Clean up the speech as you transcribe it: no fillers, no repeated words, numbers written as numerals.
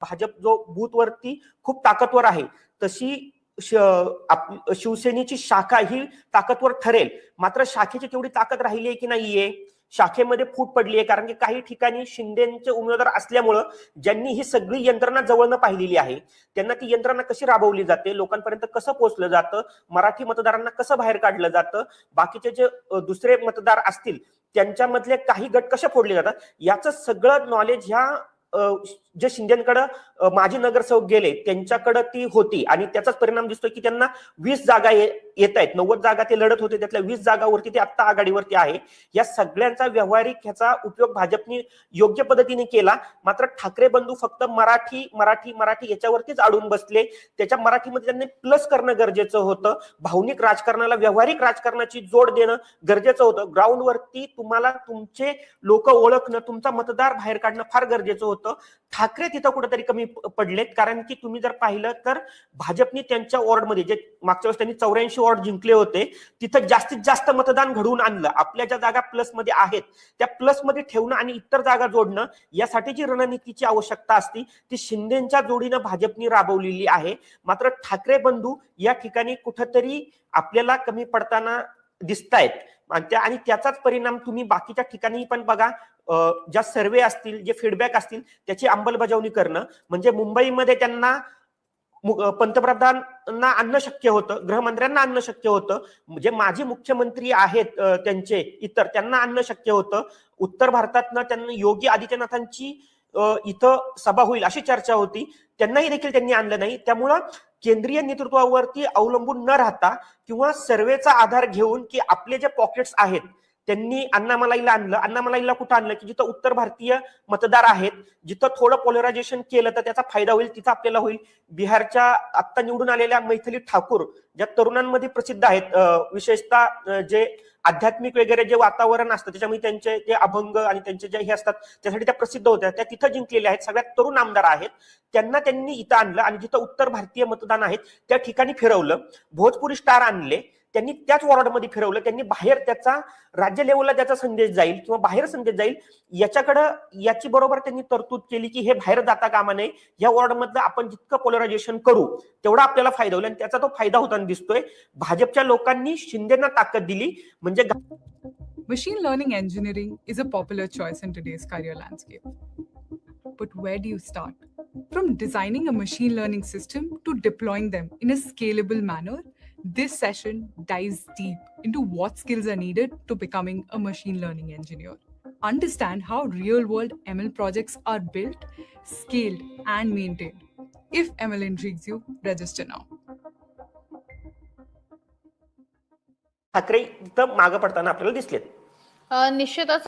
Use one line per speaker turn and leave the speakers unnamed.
भाजप जो बूथवरती खूप ताकदवर आहे तशी शिवसेनेची शाखा ही ताकदवर ठरेल, मात्र शाखेची तेवढी ताकद राहिली आहे की नाहीये, शाखेमध्ये फूट पडली आहे. कारण की काही ठिकाणी शिंदेचे उमेदवार असल्यामुळं ज्यांनी ही सगळी यंत्रणा जवळनं पाहिलेली आहे त्यांना ती यंत्रणा कशी राबवली जाते, लोकांपर्यंत कसं पोहोचलं जातं, मराठी मतदारांना कसं बाहेर काढलं जातं, बाकीचे जे दुसरे मतदार असतील त्यांच्यामधले काही गट कसे फोडले जातात, याचं सगळं नॉलेज ह्या जे शिंदेकडे माजी नगरसेवक गेले त्यांच्याकडे ती होती. आणि त्याचाच परिणाम दिसतोय की त्यांना 20 जागा येत आहेत. 90 जागा ते लढत होते, त्यातल्या 20 जागावरती ते आता आघाडीवरती आहे. या सगळ्यांचा व्यावहारिक ह्याचा उपयोग भाजपने योग्य पद्धतीने केला. मात्र ठाकरे बंधू फक्त मराठी मराठी मराठी याच्यावरतीच अडून बसले. त्याच्या मराठीमध्ये त्यांनी प्लस करणं गरजेचं होतं. भावनिक राजकारणाला व्यावहारिक राजकारणाची जोड देणं गरजेचं होतं. ग्राउंडवरती तुम्हाला तुमचे लोक ओळखणं, तुमचा मतदार बाहेर काढणं फार गरजेचं होतं. ठाकरे तिथं कुठेतरी कमी पडलेत. कारण की तुम्ही जर पाहिलं तर भाजपने त्यांच्या वॉर्डमध्ये जे मागच्या वेळेस त्यांनी 84 वॉर्ड जिंकले होते तिथं जास्तीत जास्त मतदान घडवून आणलं. आपल्या ज्या जागा प्लस मध्ये आहेत त्या प्लस मध्ये ठेवणं आणि इतर जागा जोडणं यासाठी जी रणनीतीची आवश्यकता असती ती शिंदेच्या जोडीनं भाजपने राबवलेली आहे. मात्र ठाकरे बंधू या ठिकाणी कुठेतरी आपल्याला कमी पडताना दिसतायत. आणि त्याचाच परिणाम तुम्ही बाकीच्या ठिकाणी पण बघा. ज्या सर्वे असतील, जे फीडबॅक असतील त्याची अंमलबजावणी करणं, म्हणजे मुंबईमध्ये त्यांना पंतप्रधानांना आणणं शक्य होतं, गृहमंत्र्यांना आणणं शक्य होतं, जे माजी मुख्यमंत्री आहेत त्यांचे इतर त्यांना आणणं शक्य होतं. उत्तर भारतातनं त्यांना योगी आदित्यनाथांची इथं सभा होईल अशी चर्चा होती, त्यांनाही देखील त्यांनी आणलं नाही. त्यामुळं केंद्रीय नेतृत्वावरती अवलंबून न राहता किंवा सर्वेचा आधार घेऊन की आपले जे पॉकेट्स आहेत त्यांनी अण्णामलाईला आणलं. अण्णामलाईला कुठं आणलं की जिथं उत्तर भारतीय मतदार आहेत, जिथं थोडं पोलरायझेशन केलं तर त्याचा फायदा होईल, तिथं आपल्याला होईल. बिहारच्या आत्ता निवडून आलेल्या मैथिली ठाकूर ज्या तरुणांमध्ये प्रसिद्ध आहेत, विशेषतः जे आध्यात्मिक वगैरे जे वातावरण असतं त्याच्यामुळे त्यांचे जे अभंग आणि त्यांचे जे हे असतात त्यासाठी त्या प्रसिद्ध होत्या, त्या तिथं जिंकलेल्या आहेत. सगळ्यात तरुण आमदार आहेत. त्यांना त्यांनी इथं आणलं आणि जिथं उत्तर भारतीय मतदान आहेत त्या ठिकाणी फिरवलं. भोजपुरी स्टार आणले, त्यांनी त्याच वॉर्डमध्ये फिरवलं. त्यांनी बाहेर त्याचा राज्य लेवलला त्याचा संदेश जाईल किंवा बाहेर संदेश जाईल याच्याकडं याची बरोबर त्यांनी तरतूद केली की हे बाहेर जाता कामा नये. या वॉर्डमधलं आपण जितकं पोलरायझेशन करू तेवढा आपल्याला फायदा होईल आणि त्याचा तो फायदा होताना दिसतोय. भाजपच्या लोकांनी शिंदेना ताकद दिली. म्हणजे
Machine learning engineering is a popular choice in today's career landscape. But where do you start? From designing a machine learning system to deploying them in a scalable manner, this session dives deep into what skills are needed to becoming a machine learning engineer. Understand how real-world ML projects are built, scaled, and maintained. If ML intrigues you, register now.
Thackeray इथं मागं पडताना आपल्याला दिसलेत.
निश्चितच